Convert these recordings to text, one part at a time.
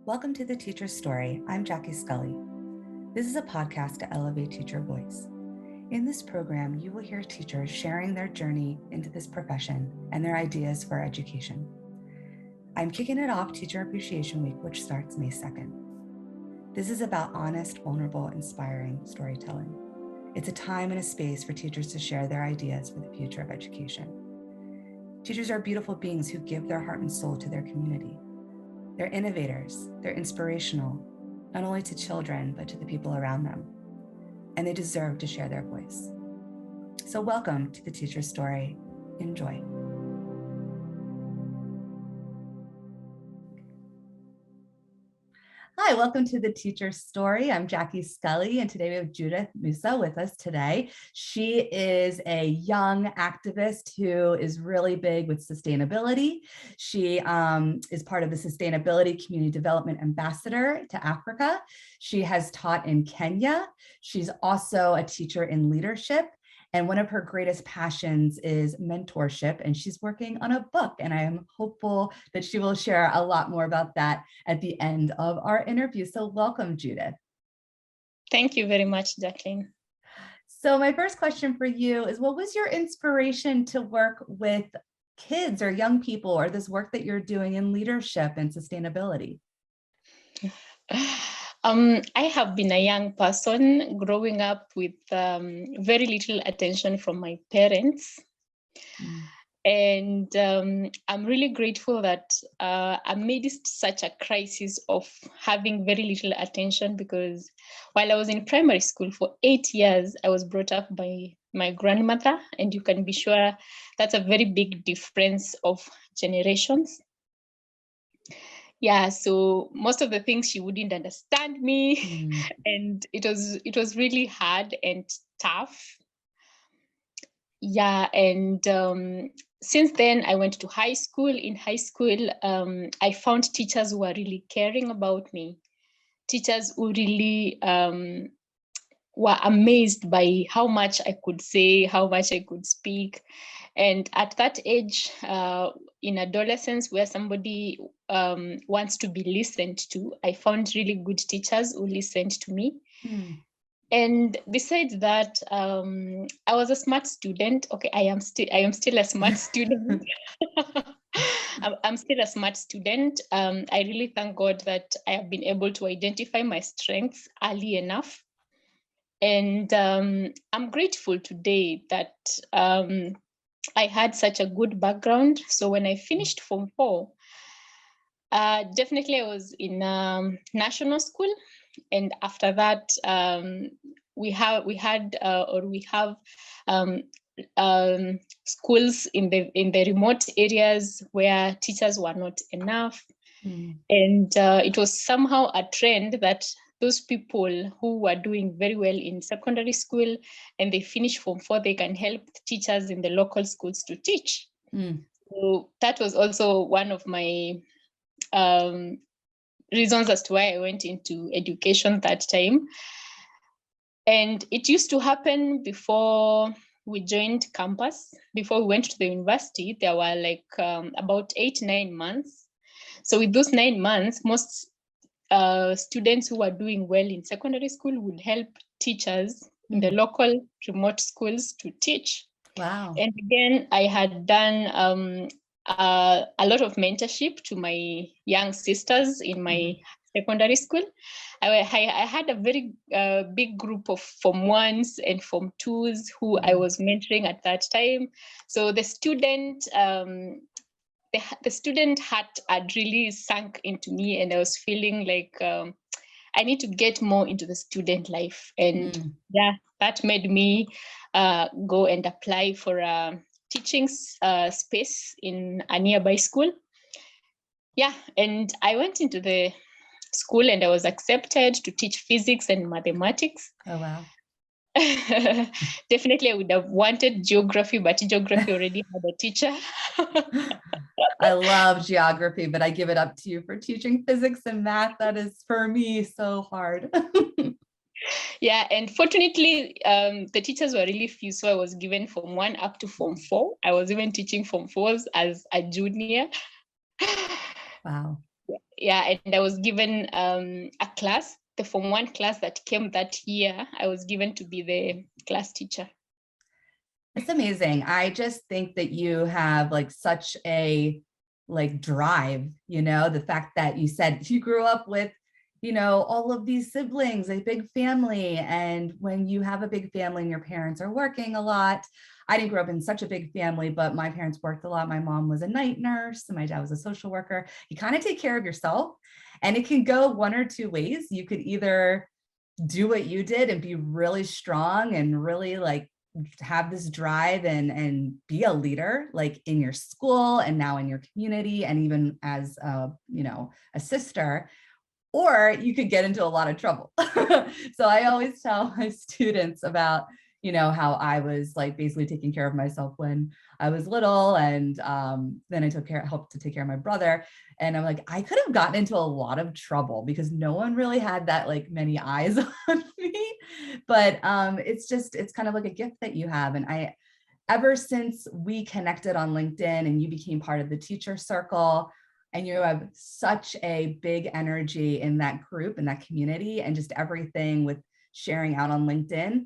Welcome to The Teacher's Story. I'm Jackie Scully. This is a podcast to elevate teacher voice. In this program, you will hear teachers sharing their journey into this profession and their ideas for education. I'm kicking it off Teacher Appreciation Week, which starts May 2nd. This is about honest, vulnerable, inspiring storytelling. It's a time and a space for teachers to share their ideas for the future of education. Teachers are beautiful beings who give their heart and soul to their community. They're innovators, they're inspirational, not only to children, but to the people around them. And they deserve to share their voice. So welcome to The Teacher's Story. Enjoy. Hi, welcome to The Teacher's Story. I'm Jackie Scully, and today we have Judith Musa with us today. She is a young activist who is really big with sustainability. She is part of the Sustainability Community Development Ambassador to Africa. She has taught in Kenya. She's also a teacher in leadership. And one of her greatest passions is mentorship, and she's working on a book. And I am hopeful that she will share a lot more about that at the end of our interview. So welcome, Judith. Thank you very much, Jacqueline. So my first question for you is, what was your inspiration to work with kids or young people, or this work that you're doing in leadership and sustainability? I have been a young person growing up with very little attention from my parents. And I'm really grateful that amidst such a crisis of having very little attention, because while I was in primary school for 8 years, I was brought up by my grandmother, and you can be sure that's a very big difference of generations. Yeah, so most of the things she wouldn't understand me, and it was really hard and tough. Yeah, and since then I went to high school. In high school, I found teachers who were really caring about me, teachers who really were amazed by how much I could say, how much I could speak. And at that age, in adolescence, where somebody wants to be listened to, I found really good teachers who listened to me. And besides that, I was a smart student. Okay, I am still a smart student. I'm still a smart student. I really thank God that I have been able to identify my strengths early enough. And I'm grateful today that I had such a good background. So when I finished Form 4, definitely I was in national school. And after that, we have schools in the remote areas where teachers were not enough. And it was somehow a trend that those people who were doing very well in secondary school and they finish Form 4, they can help teachers in the local schools to teach. So that was also one of my reasons as to why I went into education that time. And it used to happen before we joined campus, before we went to the university. There were like about 8-9 months. So with those 9 months, most students who were doing well in secondary school would help teachers in the local remote schools to teach. Wow. And again, I had done a lot of mentorship to my young sisters in my secondary school. I had a very big group of Form 1s and Form 2s who I was mentoring at that time. So the student heart had really sunk into me, and I was feeling like I need to get more into the student life. And yeah, that made me go and apply for a teaching space in a nearby school. Yeah, and I went into the school and I was accepted to teach physics and mathematics. Oh, wow. Definitely, I would have wanted geography, but geography already had a teacher. I love geography, but I give it up to you for teaching physics and math. That is, for me, so hard. Yeah, and fortunately, the teachers were really few, so I was given Form 1 up to Form 4. I was even teaching Form 4s as a junior. Wow. yeah, and I was given a class, the Form 1 class that came that year. I was given to be the class teacher. It's amazing. I just think that you have like such a drive, the fact that you said you grew up with, all of these siblings, a big family. And when you have a big family and your parents are working a lot, I didn't grow up in such a big family, but my parents worked a lot. My mom was a night nurse and my dad was a social worker. You kind of take care of yourself, and it can go one or two ways. You could either do what you did and be really strong and really have this drive and be a leader, like in your school and now in your community, and even as a sister, or you could get into a lot of trouble. So I always tell my students about, how I was basically taking care of myself when I was little. And then I helped to take care of my brother. And I'm like, I could have gotten into a lot of trouble because no one really had that many eyes on me. But it's kind of like a gift that you have. And ever since we connected on LinkedIn and you became part of the teacher circle, and you have such a big energy in that group, in that community, and just everything with sharing out on LinkedIn,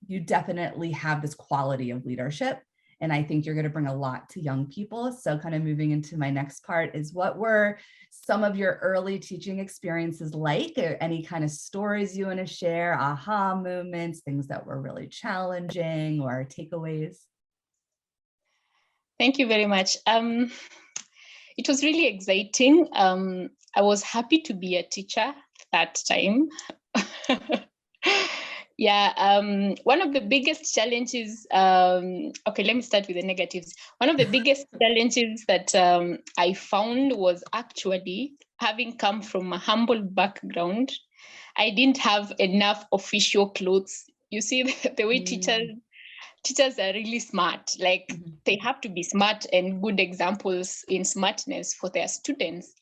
you definitely have this quality of leadership. And I think you're going to bring a lot to young people. So kind of moving into my next part is, what were some of your early teaching experiences like? Or any kind of stories you want to share, aha moments, things that were really challenging, or takeaways? Thank you very much. It was really exciting. I was happy to be a teacher that time. Yeah, one of the biggest challenges, okay, let me start with the negatives. One of the biggest challenges that I found was actually, having come from a humble background, I didn't have enough official clothes. You see, the way teachers are really smart. They have to be smart and good examples in smartness for their students.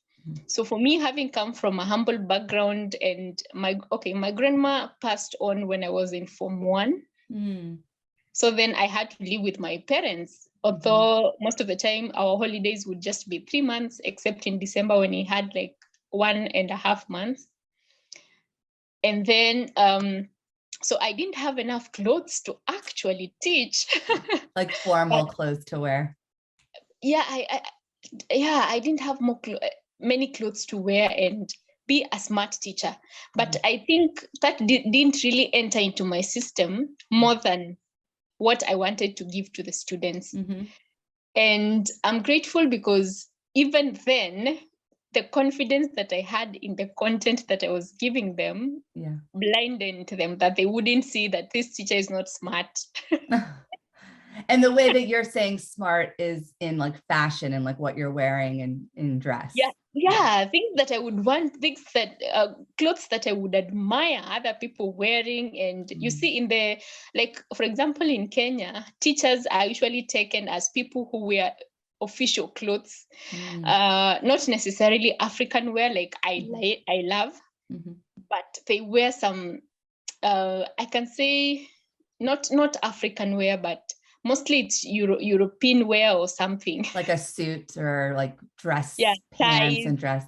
So for me, having come from a humble background, and my grandma passed on when I was in Form 1. So then I had to live with my parents, although most of the time our holidays would just be 3 months, except in December when he had 1.5 months. And then so I didn't have enough clothes to actually teach. Like formal clothes to wear. Yeah, I didn't have many clothes to wear and be a smart teacher. But I think that didn't really enter into my system more than what I wanted to give to the students. And I'm grateful because even then, the confidence that I had in the content that I was giving them blinded them, that they wouldn't see that this teacher is not smart. And the way that you're saying smart is in fashion and what you're wearing and in dress. Yeah, things that I would want, things that clothes that I would admire other people wearing. And you see in the, for example, in Kenya, teachers are usually taken as people who wear official clothes, not necessarily African wear I love, but they wear some, I can say not African wear, but mostly it's European wear or something. Like a suit or dress pants ties, and dress.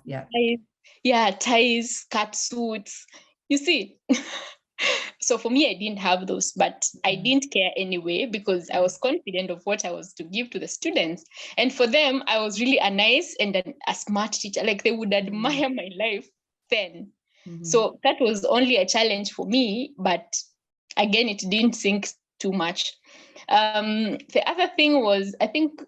Ties, cut suits. You see. So for me, I didn't have those, but I didn't care anyway, because I was confident of what I was to give to the students. And for them, I was really a nice and a smart teacher. They would admire my life then. So that was only a challenge for me, but again, it didn't sink too much. The other thing was, I think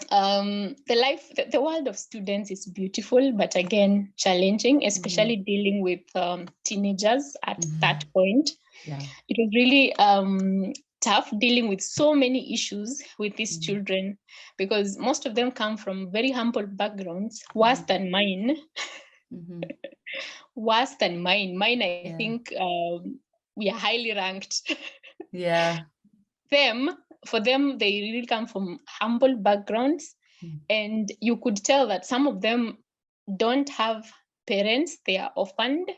the world of students is beautiful, but again, challenging, especially dealing with teenagers at that point. It was really tough dealing with so many issues with these children, because most of them come from very humble backgrounds, worse than mine. Worse than mine. Mine, I think we are highly ranked. For them, they really come from humble backgrounds. And you could tell that some of them don't have parents, they are orphaned,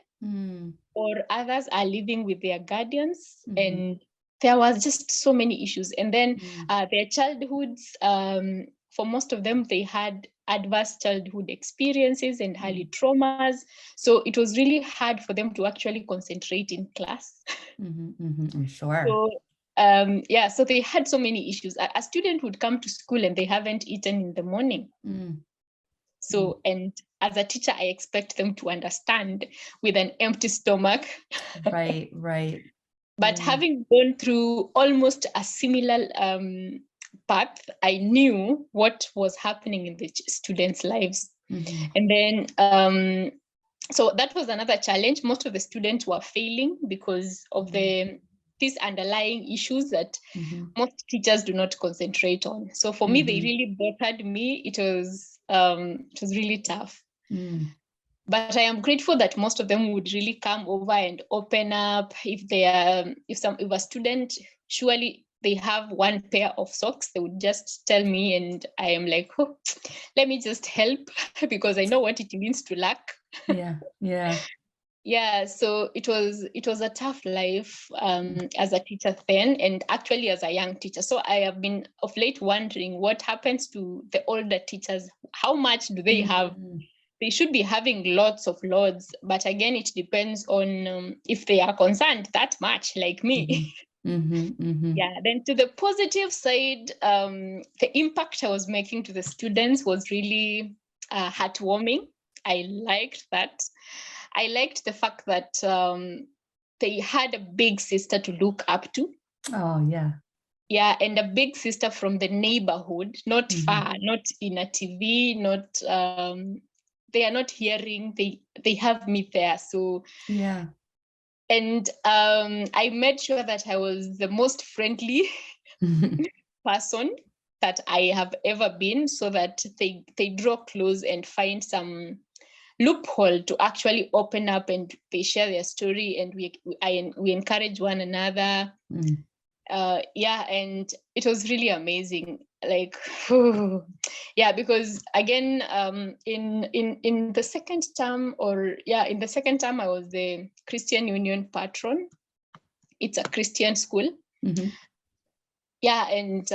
or others are living with their guardians. And there was just so many issues. And then their childhoods, for most of them, they had adverse childhood experiences and early traumas. So it was really hard for them to actually concentrate in class. I'm sure. So yeah, so they had so many issues. A student would come to school and they haven't eaten in the morning. So, and as a teacher, I expect them to understand with an empty stomach. Right. But having gone through almost a similar path, I knew what was happening in the students' lives. And then, so that was another challenge. Most of the students were failing because of these underlying issues that most teachers do not concentrate on. So for me, they really bothered me. It was really tough. But I am grateful that most of them would really come over and open up. If a student, surely they have one pair of socks, they would just tell me, and I am like, oh, let me just help because I know what it means to lack. Yeah, so it was a tough life as a teacher then, and actually as a young teacher. So I have been of late wondering what happens to the older teachers. How much do they have? They should be having lots of loads, but again, it depends on if they are concerned that much, like me. Yeah, then to the positive side, the impact I was making to the students was really heartwarming. I liked that. I liked the fact that they had a big sister to look up to. Oh, yeah. Yeah, and a big sister from the neighborhood, not far, not in a TV, not they are not hearing, they have me there. So yeah. And I made sure that I was the most friendly person that I have ever been, so that they draw close and find some loophole to actually open up, and they share their story, and we encourage one another. Yeah, and it was really amazing. Like, yeah, because again, in the second term, in the second term, I was the Christian Union patron. It's a Christian school. Yeah, and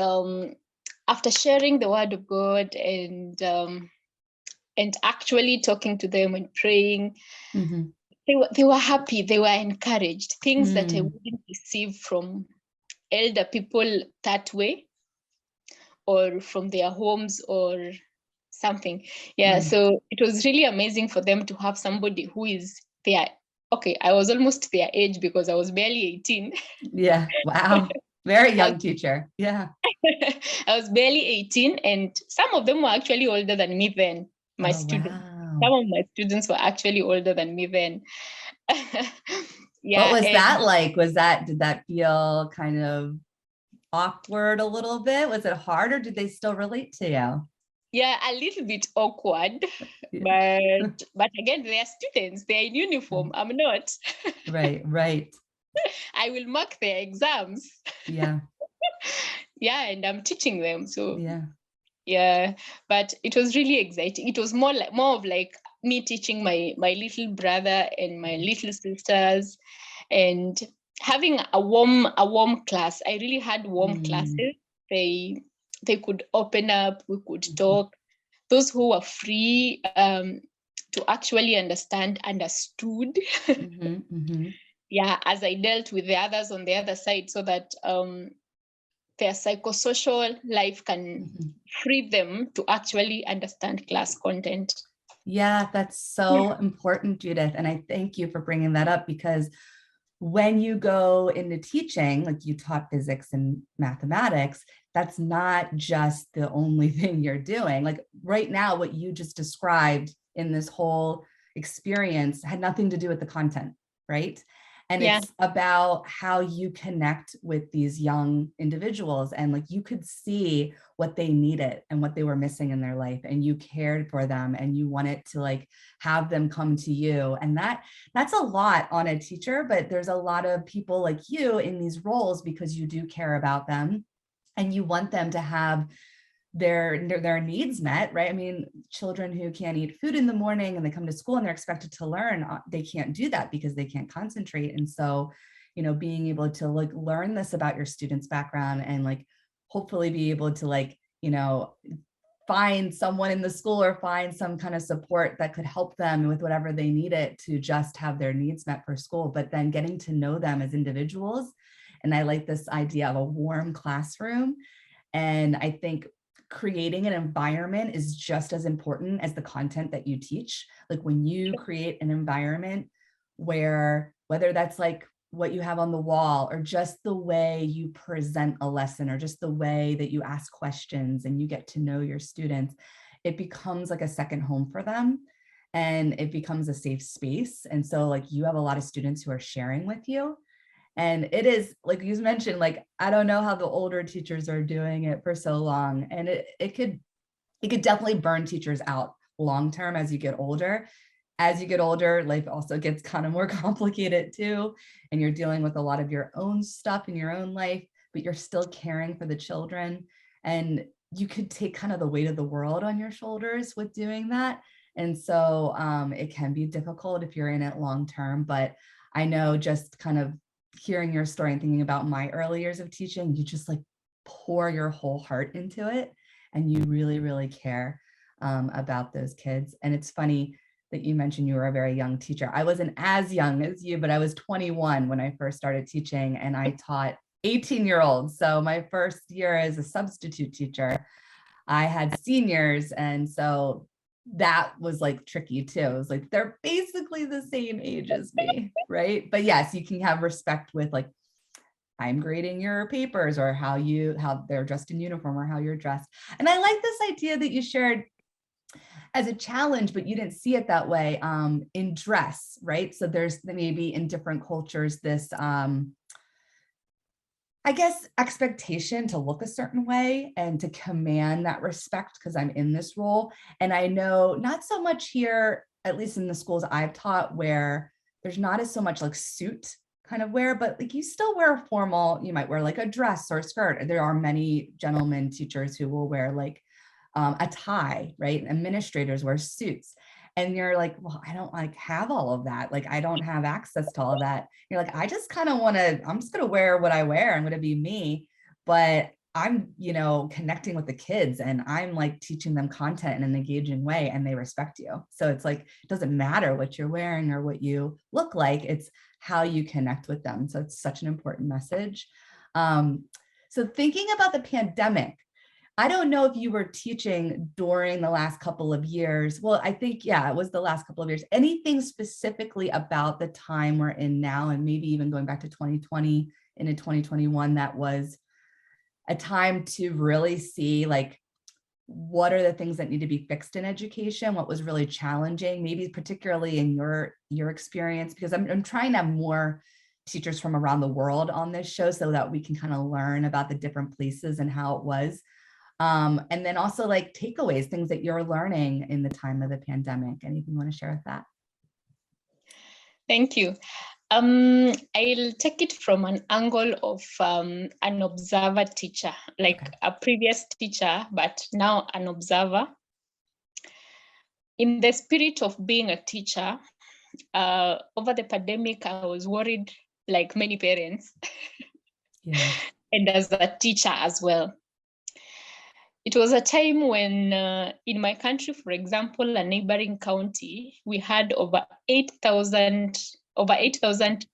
after sharing the word of God and actually talking to them and praying, they were happy, they were encouraged, things that I wouldn't receive from elder people that way, or from their homes or something. Yeah, so it was really amazing for them to have somebody who is their, okay, I was almost their age because I was barely 18. Yeah, wow. Very young teacher. Yeah. I was barely 18, and some of them were actually older than me then. My students. Wow. Some of my students were actually older than me then. Yeah. What was that like? Did that feel kind of awkward a little bit? Was it hard, or did they still relate to you? Yeah, a little bit awkward, but again, they are students. They are in uniform. I'm not. Right. I will mark their exams. Yeah. Yeah, and I'm teaching them. So yeah, but it was really exciting. It was more of like me teaching my little brother and my little sisters, and having a warm class. I really had warm classes. They could open up, we could talk. Those who were free to actually understood. Yeah, as I dealt with the others on the other side, so that their psychosocial life can free them to actually understand class content. Yeah, that's so important, Judith. And I thank you for bringing that up, because when you go into teaching, like you taught physics and mathematics, that's not just the only thing you're doing. Like right now, what you just described in this whole experience had nothing to do with the content, right? And it's about how you connect with these young individuals, and like you could see what they needed and what they were missing in their life, and you cared for them, and you wanted to like have them come to you. And that's a lot on a teacher, but there's a lot of people like you in these roles because you do care about them and you want them to have their needs met, right? I mean, children who can't eat food in the morning and they come to school and they're expected to learn, they can't do that because they can't concentrate. And so, you know, being able to like learn this about your students' background and like hopefully be able to like, you know, find someone in the school or find some kind of support that could help them with whatever they needed to just have their needs met for school, but then getting to know them as individuals. And I like this idea of a warm classroom. And I think creating an environment is just as important as the content that you teach. Like when you create an environment where, whether that's like what you have on the wall or just the way you present a lesson or just the way that you ask questions and you get to know your students, it becomes like a second home for them and it becomes a safe space. And so like you have a lot of students who are sharing with you. And it is, like you mentioned, like, I don't know how the older teachers are doing it for so long. And it could definitely burn teachers out long-term as you get older. As you get older, life also gets kind of more complicated too. And you're dealing with a lot of your own stuff in your own life, but you're still caring for the children. And you could take kind of the weight of the world on your shoulders with doing that. And so it can be difficult if you're in it long-term, but I know just kind of hearing your story and thinking about my early years of teaching, you just like pour your whole heart into it and you really, really care about those kids. And it's funny that you mentioned you were a very young teacher. I wasn't as young as you, but I was 21 when I first started teaching and I taught 18-year-olds. So my first year as a substitute teacher, I had seniors. And so that was like tricky too. It was like, they're basically the same age as me, right? But yes, you can have respect with like, I'm grading your papers or how they're dressed in uniform or how you're dressed. And I like this idea that you shared as a challenge, but you didn't see it that way in dress, right? So there's maybe in different cultures, this, I guess, expectation to look a certain way and to command that respect because I'm in this role. And I know not so much here, at least in the schools I've taught, where there's not as so much like suit kind of wear, but like you still wear a formal, you might wear like a dress or a skirt. There are many gentlemen teachers who will wear like a tie, right? Administrators wear suits. And you're like, well, I don't like have all of that. Like, I don't have access to all of that. You're like, I just kind of want to, I'm just going to wear what I wear. I'm going to be me, but I'm, connecting with the kids and I'm like teaching them content in an engaging way and they respect you. So it's like, it doesn't matter what you're wearing or what you look like, it's how you connect with them. So it's such an important message. So thinking about the pandemic, I don't know if you were teaching during the last couple of years. Well, I think, yeah, it was the last couple of years. Anything specifically about the time we're in now, and maybe even going back to 2020 into 2021, that was a time to really see like, what are the things that need to be fixed in education? What was really challenging, maybe particularly in your experience, because I'm trying to have more teachers from around the world on this show so that we can kind of learn about the different places and how it was. And then also like takeaways, things that you're learning in the time of the pandemic. Anything you want to share with that? Thank you. I'll take it from an angle of an observer teacher, like a previous teacher, but now an observer. In the spirit of being a teacher, over the pandemic, I was worried like many parents, yeah. And as a teacher as well. It was a time when in my country, for example, a neighboring county, we had over 8,000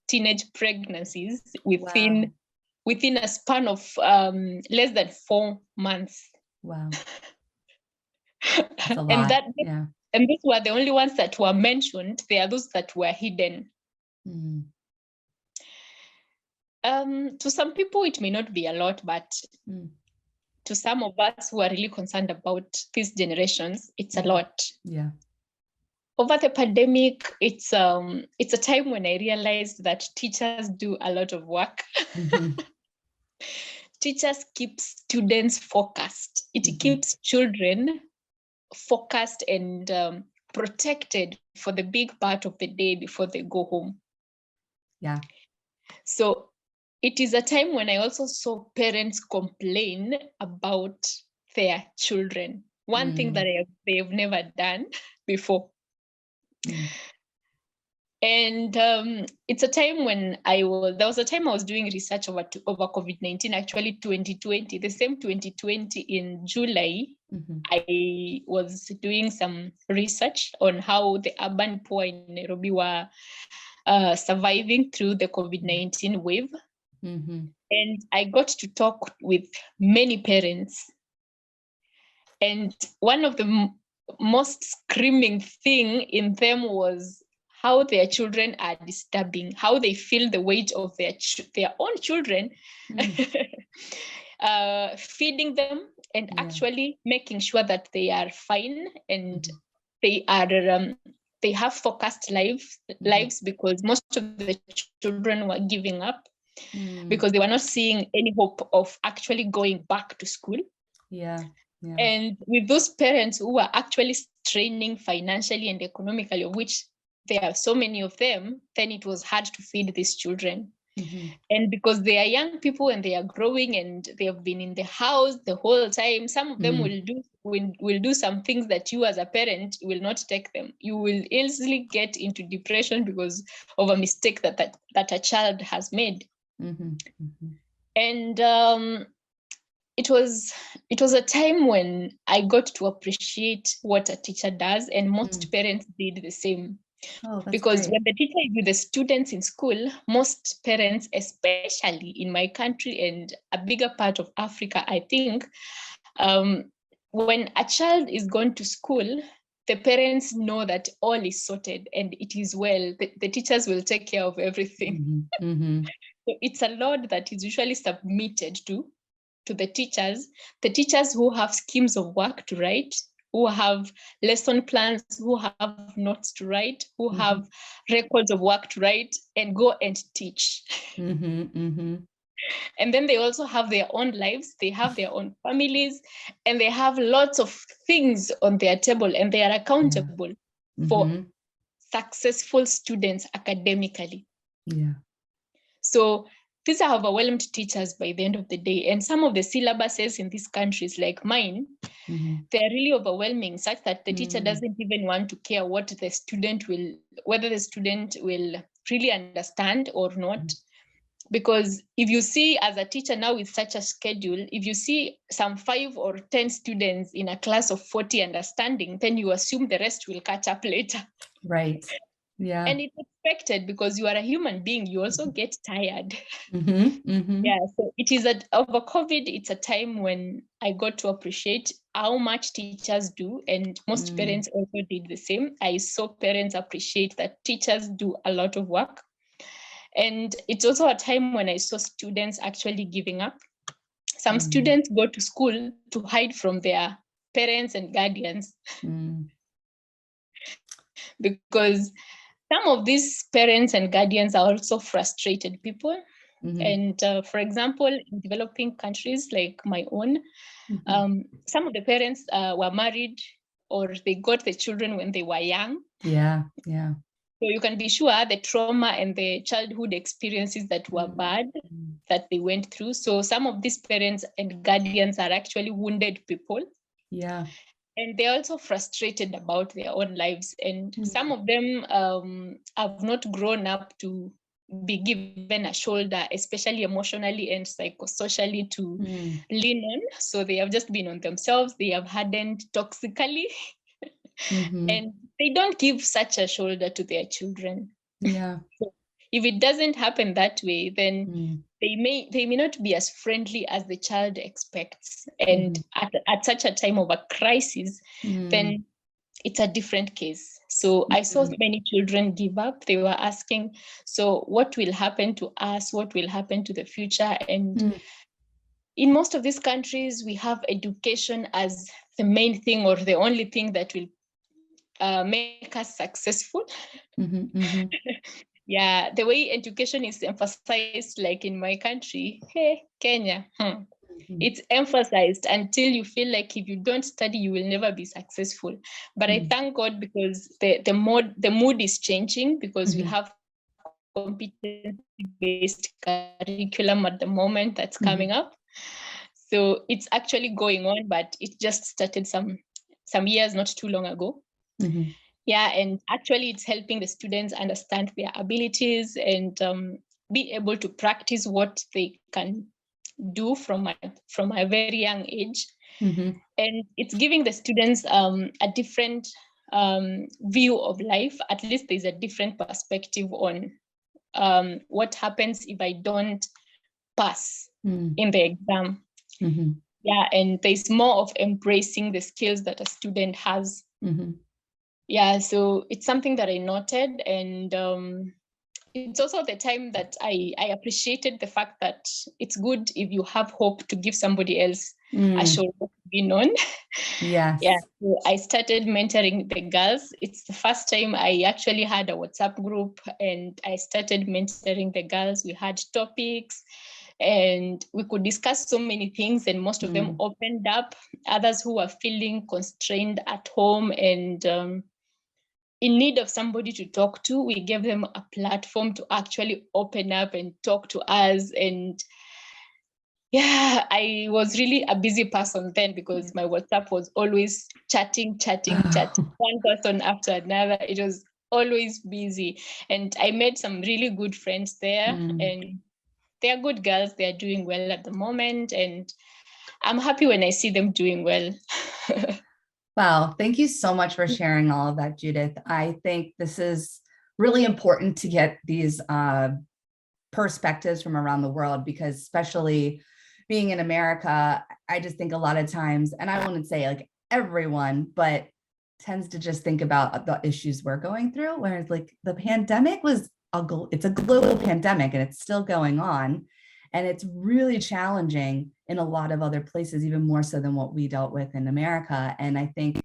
teenage pregnancies within a span of less than 4 months. Wow. That's a lot. And these were the only ones that were mentioned. There are those that were hidden. Mm. To some people, it may not be a lot, but to some of us who are really concerned about these generations, it's a lot. Yeah. Over the pandemic, it's a time when I realized that teachers do a lot of work. Mm-hmm. Teachers keep students focused. It keeps children focused and protected for the big part of the day before they go home. Yeah. So it is a time when I also saw parents complain about their children. One thing that they've never done before. And it's a time when there was a time I was doing research over COVID-19, actually 2020, the same 2020 in July, I was doing some research on how the urban poor in Nairobi were surviving through the COVID-19 wave. And I got to talk with many parents. And one of the most screaming thing in them was how their children are disturbing, how they feel the weight of their own children, feeding them and actually making sure that they are fine and they are they have focused lives because most of the children were giving up because they were not seeing any hope of actually going back to school. And with those parents who were actually straining financially and economically, of which there are so many of them, then it was hard to feed these children. And because they are young people and they are growing and they have been in the house the whole time, some of them will do some things that you as a parent will not take them. You will easily get into depression because of a mistake that a child has made. And it was a time when I got to appreciate what a teacher does, and most parents did the same. Because when the teacher is with the students in school, most parents, especially in my country and a bigger part of Africa, I think, when a child is going to school, the parents know that all is sorted and it is well. The teachers will take care of everything. So it's a load that is usually submitted to the teachers who have schemes of work to write, who have lesson plans, who have notes to write, who have records of work to write, and go and teach. And then they also have their own lives, they have their own families, and they have lots of things on their table, and they are accountable for successful students academically. So these are overwhelmed teachers by the end of the day. And some of the syllabuses in these countries like mine, they're really overwhelming, such that the teacher doesn't even want to care what the student will, whether the student will really understand or not. Because if you see as a teacher now with such a schedule, if you see some 5 or 10 students in a class of 40 understanding, then you assume the rest will catch up later. Right. Yeah. And it's expected because you are a human being, you also get tired. Yeah, so it is over COVID, it's a time when I got to appreciate how much teachers do, and most parents also did the same. I saw parents appreciate that teachers do a lot of work. And it's also a time when I saw students actually giving up. Some students go to school to hide from their parents and guardians. Because some of these parents and guardians are also frustrated people. And for example, in developing countries like my own, some of the parents were married or they got the children when they were young. So you can be sure the trauma and the childhood experiences that were bad that they went through. So some of these parents and guardians are actually wounded people. And they're also frustrated about their own lives. And some of them have not grown up to be given a shoulder, especially emotionally and psychosocially, to lean on. So they have just been on themselves. They have hardened toxically. And they don't give such a shoulder to their children. So if it doesn't happen that way, then they may not be as friendly as the child expects. And at such a time of a crisis, then it's a different case. So I saw many children give up. They were asking, so what will happen to us? What will happen to the future? And in most of these countries, we have education as the main thing or the only thing that will make us successful. Yeah, the way education is emphasized, like in my country, hey, Kenya, it's emphasized until you feel like if you don't study, you will never be successful. But I thank God because the mood is changing, because we have competency-based curriculum at the moment that's coming up. So it's actually going on, but it just started some years not too long ago. Yeah, and actually it's helping the students understand their abilities and be able to practice what they can do from a very young age. And it's giving the students a different view of life. At least there's a different perspective on what happens if I don't pass in the exam. Yeah, and there's more of embracing the skills that a student has. Yeah, so it's something that I noted, and it's also the time that I appreciated the fact that it's good if you have hope to give somebody else a show to be known. Yes. Yeah, so I started mentoring the girls. It's the first time I actually had a WhatsApp group, and I started mentoring the girls. We had topics and we could discuss so many things, and most of them opened up. Others who were feeling constrained at home and in need of somebody to talk to, we gave them a platform to actually open up and talk to us. And yeah, I was really a busy person then because my WhatsApp was always chatting, one person after another. It was always busy. And I made some really good friends there, and they're good girls. They're doing well at the moment, and I'm happy when I see them doing well. Wow, thank you so much for sharing all of that, Judith. I think this is really important to get these perspectives from around the world, because especially being in America, I just think a lot of times, and I wouldn't say like everyone, but tends to just think about the issues we're going through, whereas like the pandemic was, it's a global pandemic and it's still going on. And it's really challenging in a lot of other places, even more so than what we dealt with in America. And I think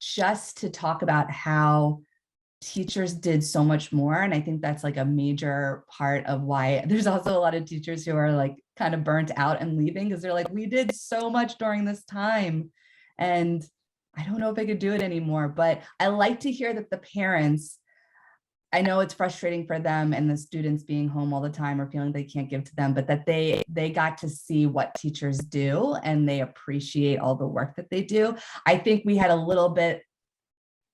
just to talk about how teachers did so much more. And I think that's like a major part of why there's also a lot of teachers who are like kind of burnt out and leaving, because they're like, we did so much during this time, and I don't know if I could do it anymore. But I like to hear that the parents, I know it's frustrating for them and the students being home all the time or feeling they can't give to them, but that they got to see what teachers do and they appreciate all the work that they do. I think we had a little bit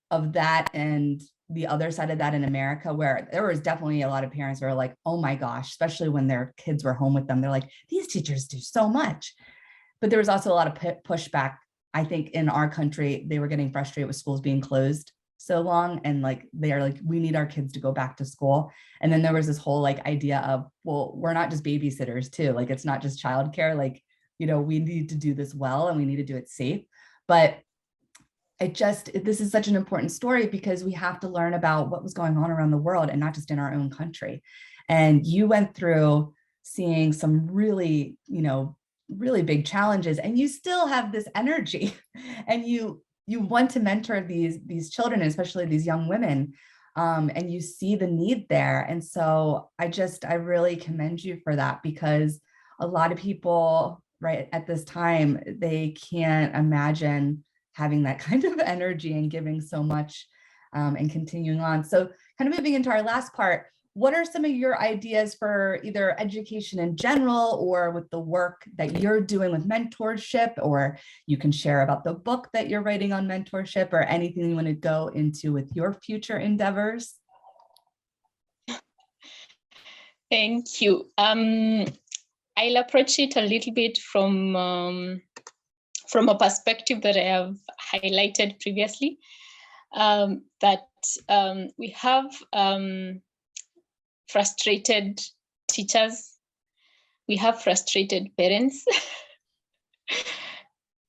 of that and the other side of that in America, where there was definitely a lot of parents who are like, oh my gosh, especially when their kids were home with them, they're like, these teachers do so much. But there was also a lot of pushback. I think in our country, they were getting frustrated with schools being closed so long, and like they're like, we need our kids to go back to school. And then there was this whole like idea of, well, we're not just babysitters too, like it's not just childcare, like, you know, we need to do this well and we need to do it safe. But this is such an important story because we have to learn about what was going on around the world and not just in our own country. And you went through seeing some really, you know, really big challenges, and you still have this energy, and you want to mentor these children, especially these young women, and you see the need there. And so I really commend you for that, because a lot of people right at this time, they can't imagine having that kind of energy and giving so much and continuing on. So kind of moving into our last part, what are some of your ideas for either education in general or with the work that you're doing with mentorship, or you can share about the book that you're writing on mentorship, or anything you want to go into with your future endeavors? Thank you. I'll approach it a little bit from a perspective that I have highlighted previously, that we have frustrated teachers, we have frustrated parents,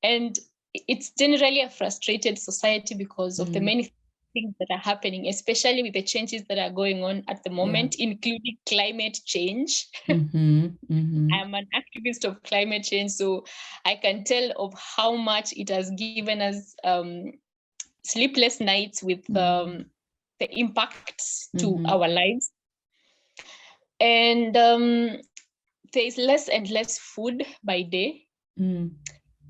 and it's generally a frustrated society because of the many things that are happening, especially with the changes that are going on at the moment, including climate change. I'm an activist of climate change, so I can tell of how much it has given us sleepless nights with the impacts to our lives. And there's less and less food by day,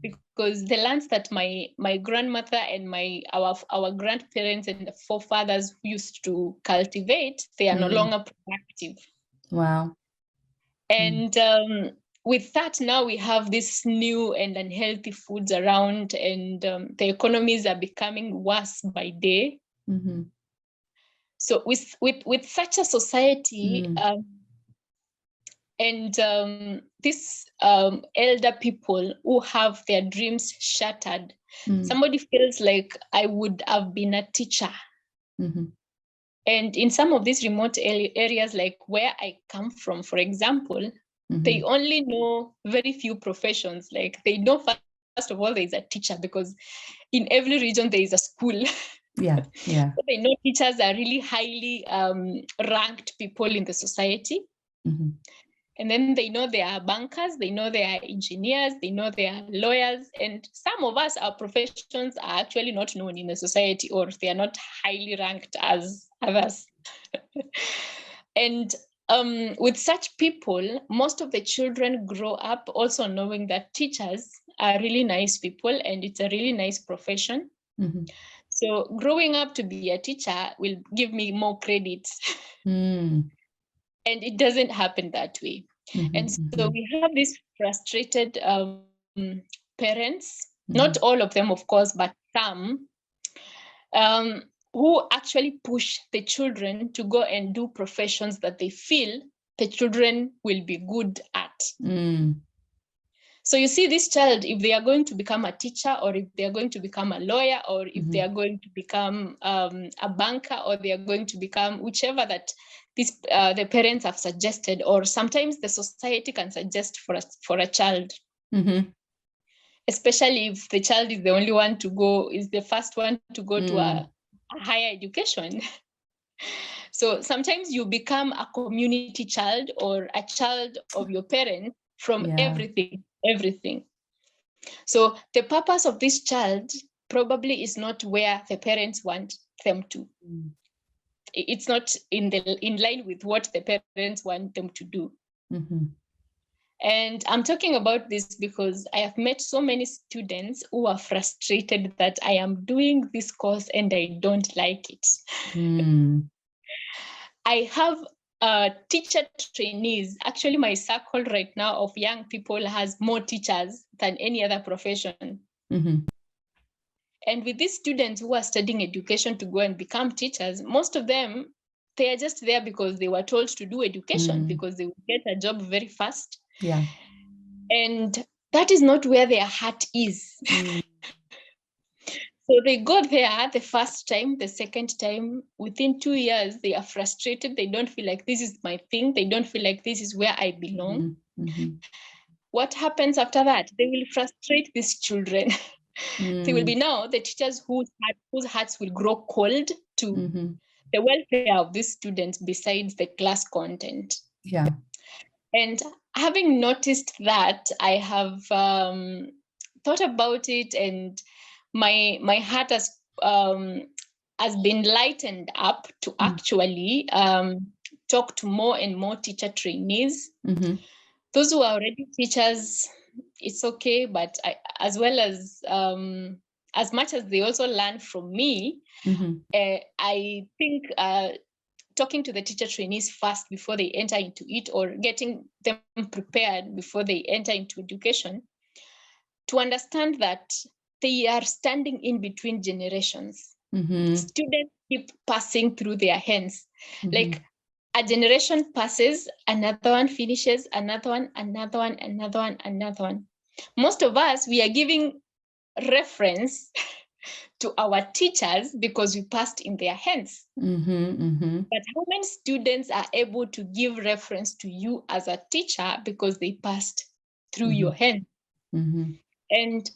because the lands that my grandmother and our grandparents and the forefathers used to cultivate, they are no longer productive. Wow. And with that, now we have this new and unhealthy foods around, and the economies are becoming worse by day. So with such a society, And these elder people who have their dreams shattered, somebody feels like I would have been a teacher. And in some of these remote areas, like where I come from, for example, they only know very few professions. Like they know, first of all, there is a teacher, because in every region there is a school. Yeah. So they know teachers are really highly ranked people in the society. And then they know they are bankers, they know they are engineers, they know they are lawyers. And some of us, our professions are actually not known in the society, or they are not highly ranked as others. And with such people, most of the children grow up also knowing that teachers are really nice people and it's a really nice profession. So growing up to be a teacher will give me more credit. And it doesn't happen that way. And so we have these frustrated parents, not all of them, of course, but some, who actually push the children to go and do professions that they feel the children will be good at. So you see, this child, if they are going to become a teacher, or if they are going to become a lawyer, or if they are going to become a banker, or they are going to become whichever that the parents have suggested, or sometimes the society can suggest for a child. Especially if the child is the only one to go, is the first one to go to a higher education. So sometimes you become a community child, or a child of your parents from everything. So the purpose of this child probably is not where the parents want them to. It's not in line with what the parents want them to do. And I'm talking about this because I have met so many students who are frustrated that I am doing this course and I don't like it. I have teacher trainees. Actually, my circle right now of young people has more teachers than any other profession. And with these students who are studying education to go and become teachers, most of them, they are just there because they were told to do education, because they will get a job very fast. And that is not where their heart is. So they go there the first time, the second time, within 2 years, they are frustrated. They don't feel like this is my thing. They don't feel like this is where I belong. What happens after that? They will frustrate these children. They will be now the teachers whose hearts will grow cold to the welfare of these students besides the class content. And having noticed that, I have thought about it, and my heart has been lightened up to actually talk to more and more teacher trainees. Those who are already teachers, it's okay, but as much as they also learn from me, I think talking to the teacher trainees first before they enter into it, or getting them prepared before they enter into education, to understand that they are standing in between generations. Students keep passing through their hands. Like a generation passes, another one finishes, another one, another one, another one, another one. Most of us, we are giving reference to our teachers because we passed in their hands. But how many students are able to give reference to you as a teacher because they passed through your hands? And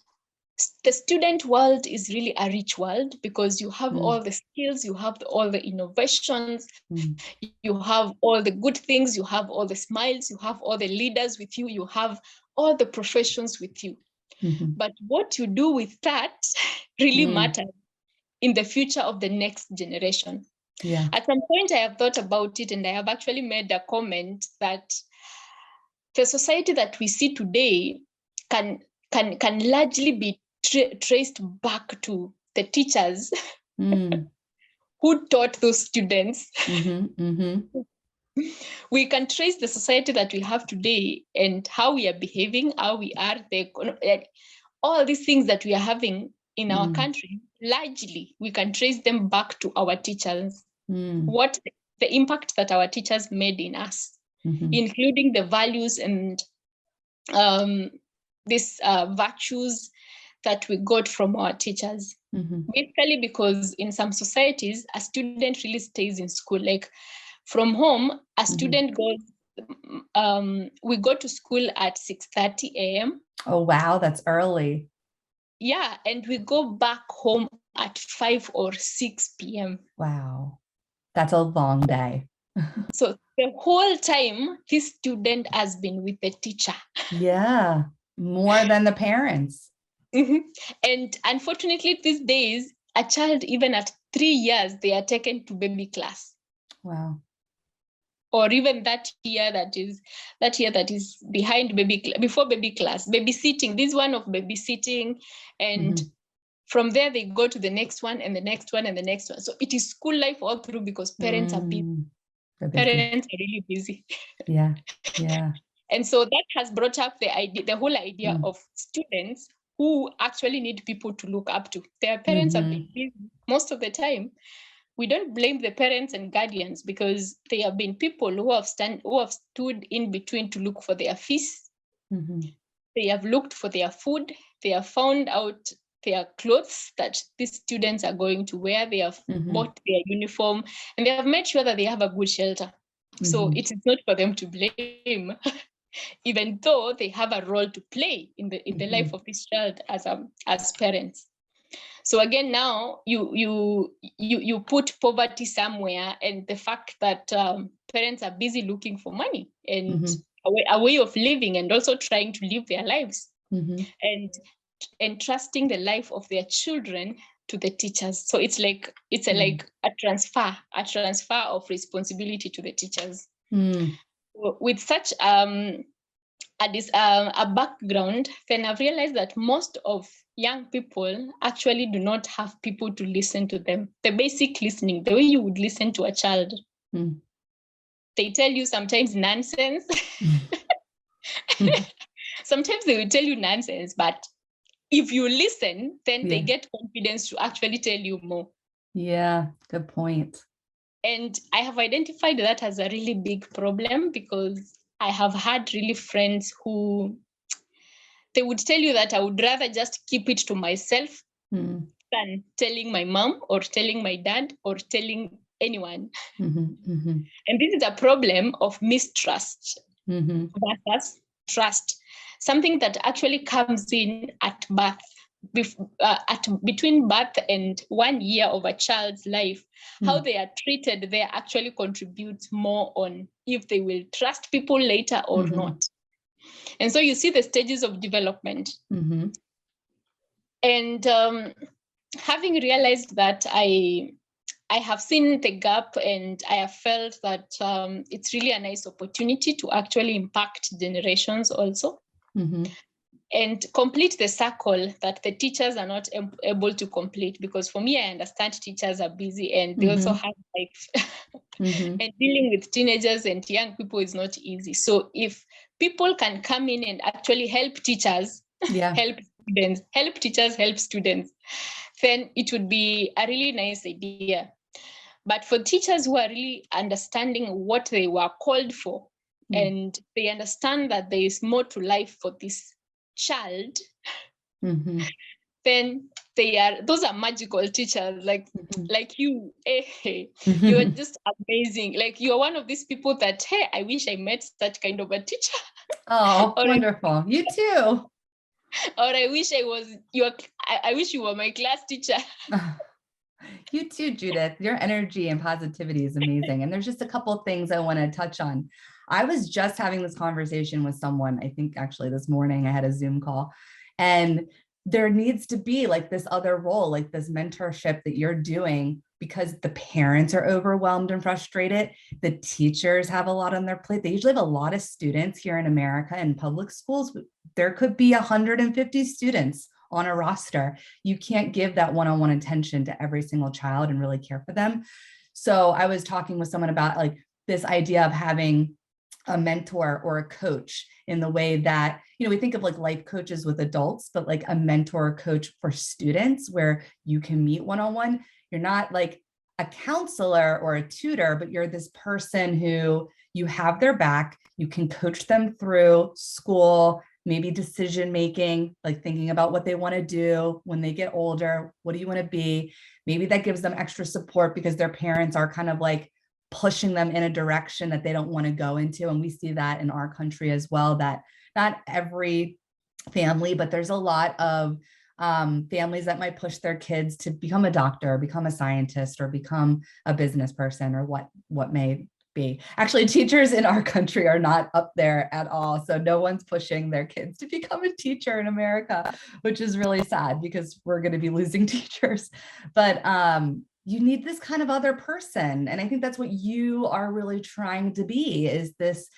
the student world is really a rich world, because you have all the skills, you have all the innovations, you have all the good things, you have all the smiles, you have all the leaders with you, you have all the professions with you. But what you do with that really matters in the future of the next generation. At some point, I have thought about it, and I have actually made a comment that the society that we see today can largely be traced back to the teachers who taught those students. We can trace the society that we have today and how we are behaving, how we are, all these things that we are having in our country. Largely, we can trace them back to our teachers. What the impact that our teachers made in us. including the values and these virtues that we got from our teachers. Basically, because in some societies, a student really stays in school. Like from home, a student goes, we go to school at 6:30 a.m. Oh, wow, that's early. Yeah, and we go back home at 5 or 6 p.m. Wow, that's a long day. So the whole time, this student has been with the teacher. Yeah, more than the parents. And unfortunately, these days, a child, even at 3 years, they are taken to baby class. Wow. Or even that year that is behind before baby class, babysitting. This one of babysitting, and from there they go to the next one and the next one and the next one. So it is school life all through because parents are busy. Parents are really busy. Yeah, yeah. And so that has brought up the whole idea of students who actually need people to look up to. Their parents have been busy most of the time. We don't blame the parents and guardians because they have been people who have stood in between to look for their feast. They have looked for their food. They have found out their clothes that these students are going to wear. They have bought their uniform, and they have made sure that they have a good shelter. So it is not for them to blame, even though they have a role to play in the life of this child as parents. So again, now you put poverty somewhere, and the fact that parents are busy looking for money and a way of living, and also trying to live their lives, and entrusting the life of their children to the teachers. So it's like like a transfer of responsibility to the teachers. With such a background, then I've realized that most of young people actually do not have people to listen to them. The basic listening, the way you would listen to a child. They tell you sometimes nonsense. Sometimes they will tell you nonsense, but if you listen, then they get confidence to actually tell you more. Yeah, good point. And I have identified that as a really big problem, because I have had really friends who they would tell you that I would rather just keep it to myself than telling my mom or telling my dad or telling anyone. And this is a problem of mistrust versus trust, something that actually comes in at birth. Between birth and 1 year of a child's life, how they are treated there actually contributes more on if they will trust people later or not. And so you see the stages of development. And having realized that, I have seen the gap, and I have felt that it's really a nice opportunity to actually impact generations also. And complete the circle that the teachers are not able to complete. Because for me, I understand teachers are busy and they also have life. And dealing with teenagers and young people is not easy. So if people can come in and actually help teachers, help teachers, help students, then it would be a really nice idea. But for teachers who are really understanding what they were called for, and they understand that there is more to life for this child, then those are magical teachers, like you. You are just amazing. Like, you are one of these people that, hey, I wish I met such kind of a teacher. Oh, wonderful. You too. Or I wish I wish you were my class teacher. You too, Judith. Your energy and positivity is amazing. And there's just a couple of things I want to touch on. I was just having this conversation with someone, I think actually this morning. I had a Zoom call, and there needs to be like this other role, like this mentorship that you're doing, because the parents are overwhelmed and frustrated. The teachers have a lot on their plate. They usually have a lot of students here in America in public schools. There could be 150 students on a roster. You can't give that one-on-one attention to every single child and really care for them. So I was talking with someone about like this idea of having a mentor or a coach, in the way that, you know, we think of like life coaches with adults, but like a mentor coach for students, where you can meet one-on-one. You're not like a counselor or a tutor, but you're this person who you have their back, you can coach them through school, maybe decision making, like thinking about what they want to do when they get older. What do you want to be? Maybe that gives them extra support because their parents are kind of like pushing them in a direction that they don't want to go into. And we see that in our country as well, that not every family, but there's a lot of families that might push their kids to become a doctor, become a scientist, or become a business person, or what may be. Actually, teachers in our country are not up there at all. So no one's pushing their kids to become a teacher in America, which is really sad because we're going to be losing teachers. But you need this kind of other person. And I think that's what you are really trying to be, is this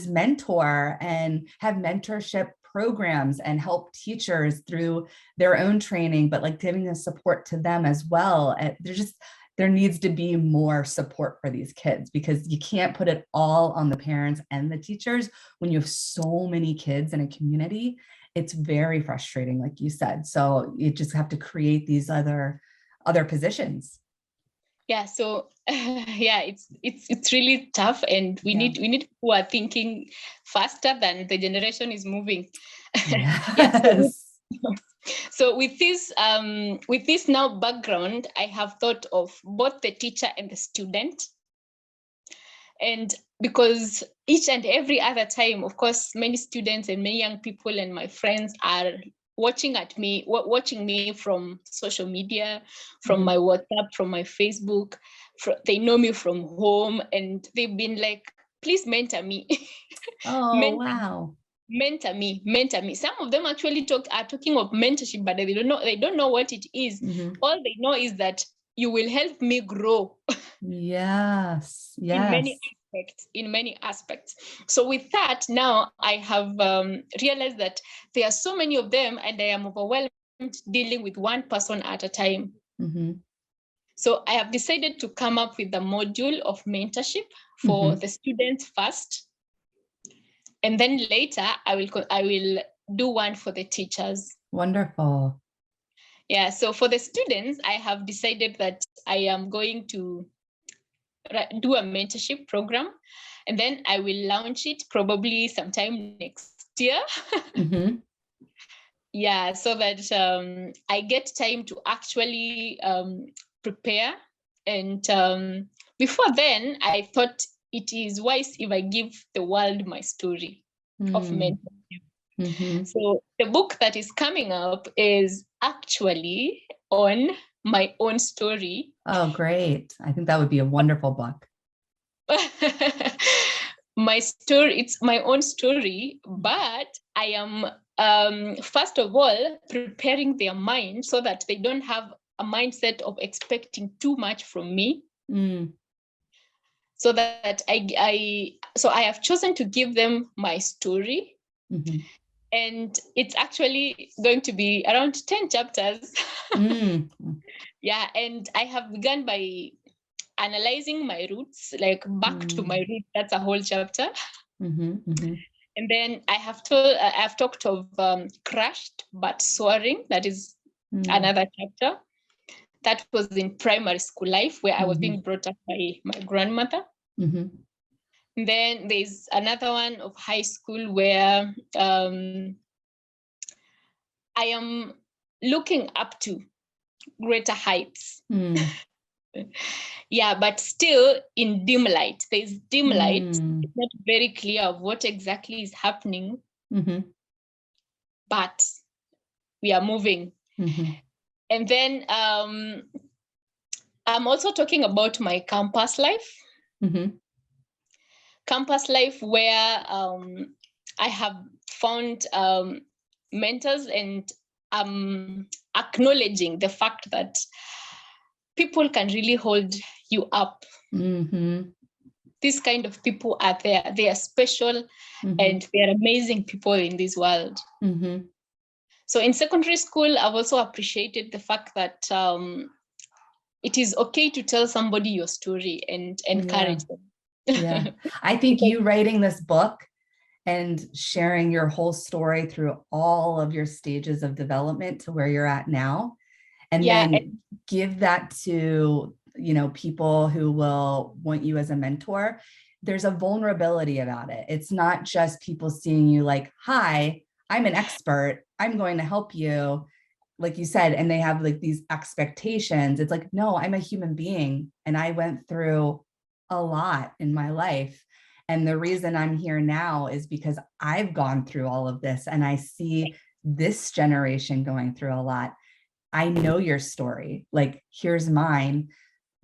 mentor, and have mentorship programs and help teachers through their own training, but like giving the support to them as well. And there needs to be more support for these kids, because you can't put it all on the parents and the teachers when you have so many kids in a community. It's very frustrating, like you said. So you just have to create these other positions. Yeah, so yeah, it's really tough, and we need people who are thinking faster than the generation is moving. Yes. So with this now background, I have thought of both the teacher and the student. And because each and every other time, of course, many students and many young people and my friends are watching me from social media, from my WhatsApp, from my Facebook. They know me from home, and they've been like, please mentor me. Oh, wow. Mentor me. Some of them actually are talking of mentorship, but they don't know what it is. All they know is that you will help me grow. Yes. In many aspects. So with that, now I have realized that there are so many of them, and I am overwhelmed dealing with one person at a time. So I have decided to come up with a module of mentorship for the students first, and then later I will do one for the teachers. Wonderful. Yeah. So for the students, I have decided that I am going to do a mentorship program, and then I will launch it probably sometime next year. Yeah, so that I get time to actually prepare. And before then, I thought it is wise if I give the world my story of mentorship. So the book that is coming up is actually on my own story. Oh, great. I think that would be a wonderful book. My story, it's my own story, but I am first of all preparing their mind so that they don't have a mindset of expecting too much from me. So that I have chosen to give them my story. And it's actually going to be around 10 chapters. Yeah, and I have begun by analyzing my roots, like back to my roots. That's a whole chapter. And then I have talked of crushed but soaring. That is another chapter. That was in primary school life, where I was being brought up by my grandmother. And then there's another one of high school, where I am looking up to greater heights. Yeah, but still in dim light. There's dim light. It's not very clear of what exactly is happening, but we are moving. And then I'm also talking about my campus life. Campus life, where I have found mentors, and I'm acknowledging the fact that people can really hold you up. These kind of people are there. They are special, and they are amazing people in this world. So in secondary school, I've also appreciated the fact that it is okay to tell somebody your story and encourage them. Yeah, I think you writing this book and sharing your whole story through all of your stages of development to where you're at now, and then give that to people who will want you as a mentor, there's a vulnerability about it. It's not just people seeing you like, hi, I'm an expert, I'm going to help you, like you said, and they have like these expectations. It's like, no, I'm a human being and I went through a lot in my life. And the reason I'm here now is because I've gone through all of this and I see this generation going through a lot. I know your story, like, here's mine.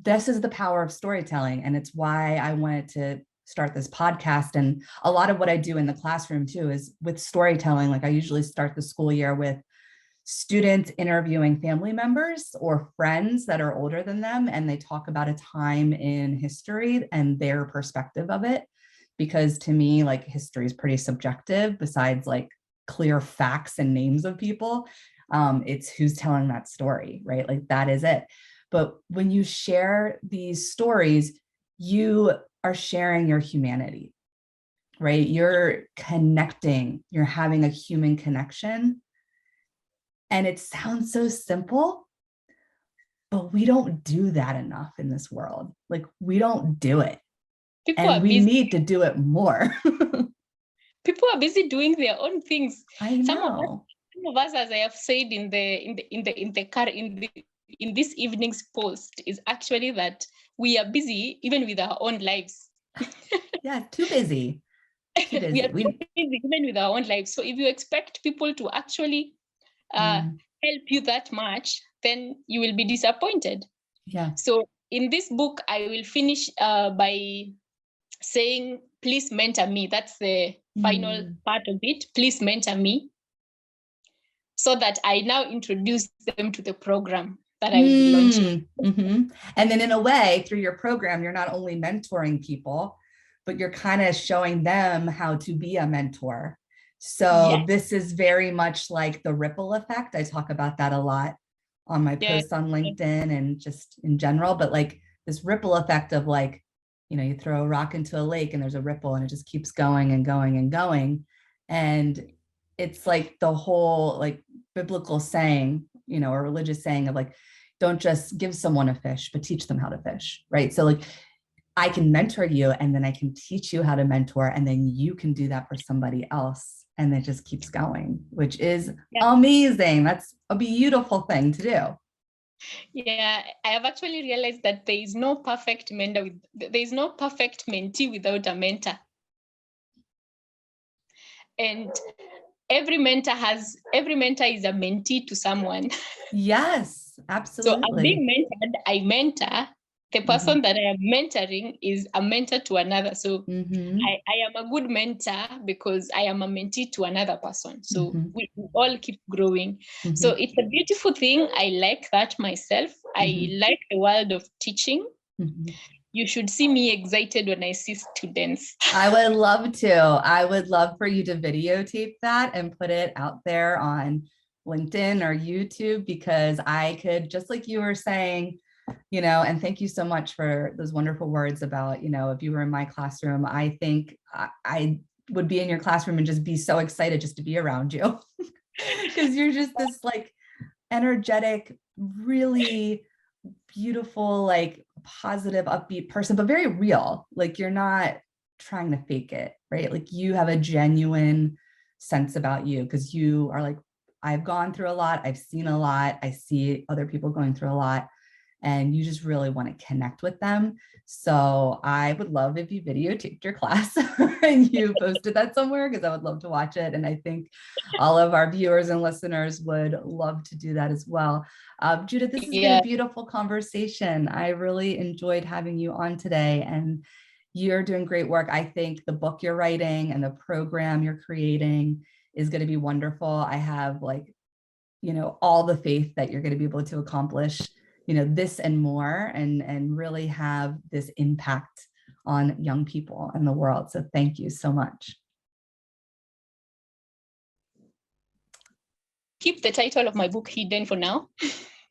This is the power of storytelling. And it's why I wanted to start this podcast. And a lot of what I do in the classroom too is with storytelling. Like I usually start the school year with students interviewing family members or friends that are older than them. And they talk about a time in history and their perspective of it. Because to me, like, history is pretty subjective besides like clear facts and names of people. It's who's telling that story, right? Like that is it. But when you share these stories, you are sharing your humanity, right? You're connecting, you're having a human connection. And it sounds so simple, but we don't do that enough in this world. Like we don't do it. People And are we busy. need to do it more. People are busy doing their own things. I know. Some of us, as I have said in this evening's post, is actually that we are busy even with our own lives. Yeah, too busy. Too busy. We are too busy even with our own lives. So if you expect people to actually help you that much, then you will be disappointed. Yeah. So in this book, I will finish by saying, please mentor me. That's the final part of it. Please mentor me. So that I now introduce them to the program that I will be launching. And then in a way, through your program, you're not only mentoring people, but you're kind of showing them how to be a mentor. So this is very much like the ripple effect. I talk about that a lot on my posts on LinkedIn and just in general, but like this ripple effect of like, you throw a rock into a lake and there's a ripple and it just keeps going and going and going. And it's like the whole like biblical saying, or religious saying of like, don't just give someone a fish, but teach them how to fish, right? So like, I can mentor you and then I can teach you how to mentor and then you can do that for somebody else. And it just keeps going, which is amazing. That's a beautiful thing to do. Yeah, I have actually realized that there is no perfect mentor. There is no perfect mentee without a mentor. And every mentor is a mentee to someone. Yes, absolutely. So I'm being mentored, I mentor. The person that I am mentoring is a mentor to another. So I am a good mentor because I am a mentee to another person. So we all keep growing. So it's a beautiful thing. I like that myself. I like the world of teaching. You should see me excited when I see students. I would love to. I would love for you to videotape that and put it out there on LinkedIn or YouTube, because I could, just like you were saying, and thank you so much for those wonderful words about, if you were in my classroom, I think I would be in your classroom and just be so excited just to be around you because you're just this like energetic, really beautiful, like positive, upbeat person, but very real. Like you're not trying to fake it, right? Like you have a genuine sense about you because you are like, I've gone through a lot. I've seen a lot. I see other people going through a lot. And you just really want to connect with them. So I would love if you videotaped your class and you posted that somewhere, because I would love to watch it. And I think all of our viewers and listeners would love to do that as well. Judith, this has been a beautiful conversation. I really enjoyed having you on today, and you're doing great work. I think the book you're writing and the program you're creating is going to be wonderful. I have all the faith that you're going to be able to accomplish this and more, and really have this impact on young people in the world. So thank you so much. Keep the title of my book hidden for now.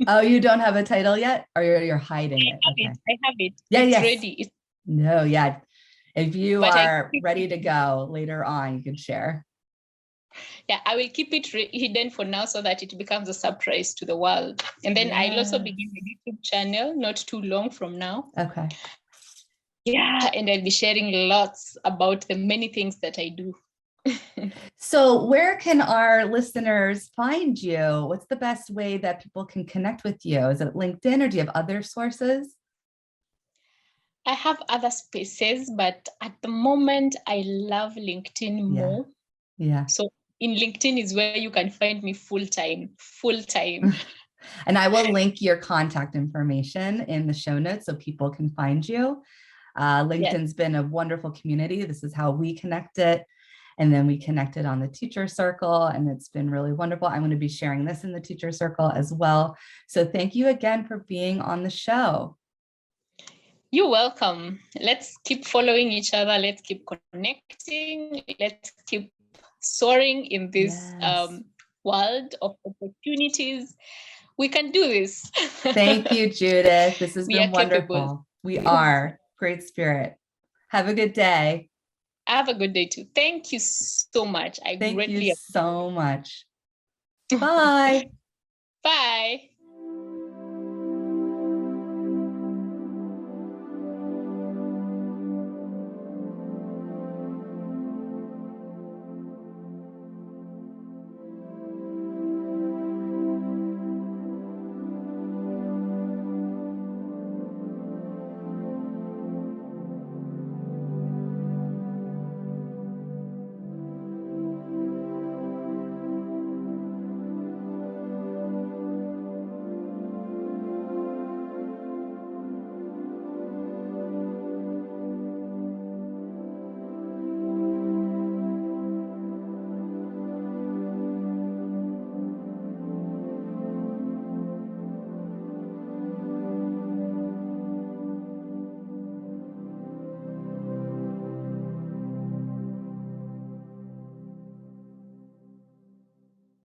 Oh, you don't have a title yet? Or you're hiding it? Okay. I have it. Yeah, it's yes. ready. No, yeah. If you are ready to go later on, you can share. Yeah, I will keep it hidden for now so that it becomes a surprise to the world. And then I'll also begin a YouTube channel not too long from now. Okay. Yeah, and I'll be sharing lots about the many things that I do. So where can our listeners find you? What's the best way that people can connect with you? Is it LinkedIn, or do you have other sources? I have other spaces, but at the moment, I love LinkedIn more. Yeah. So in LinkedIn is where you can find me full time. And I will link your contact information in the show notes so people can find you. LinkedIn's been a wonderful community. This is how we connected. And then we connected on the teacher circle, and it's been really wonderful. I'm going to be sharing this in the teacher circle as well. So thank you again for being on the show. You're welcome. Let's keep following each other. Let's keep connecting. Let's keep soaring in this world of opportunities. We can do this. Thank you, Judith. This has been wonderful. Capable. We are. Great spirit. Have a good day. Have a good day too. Thank you so much. Thank you so much. Bye. Bye.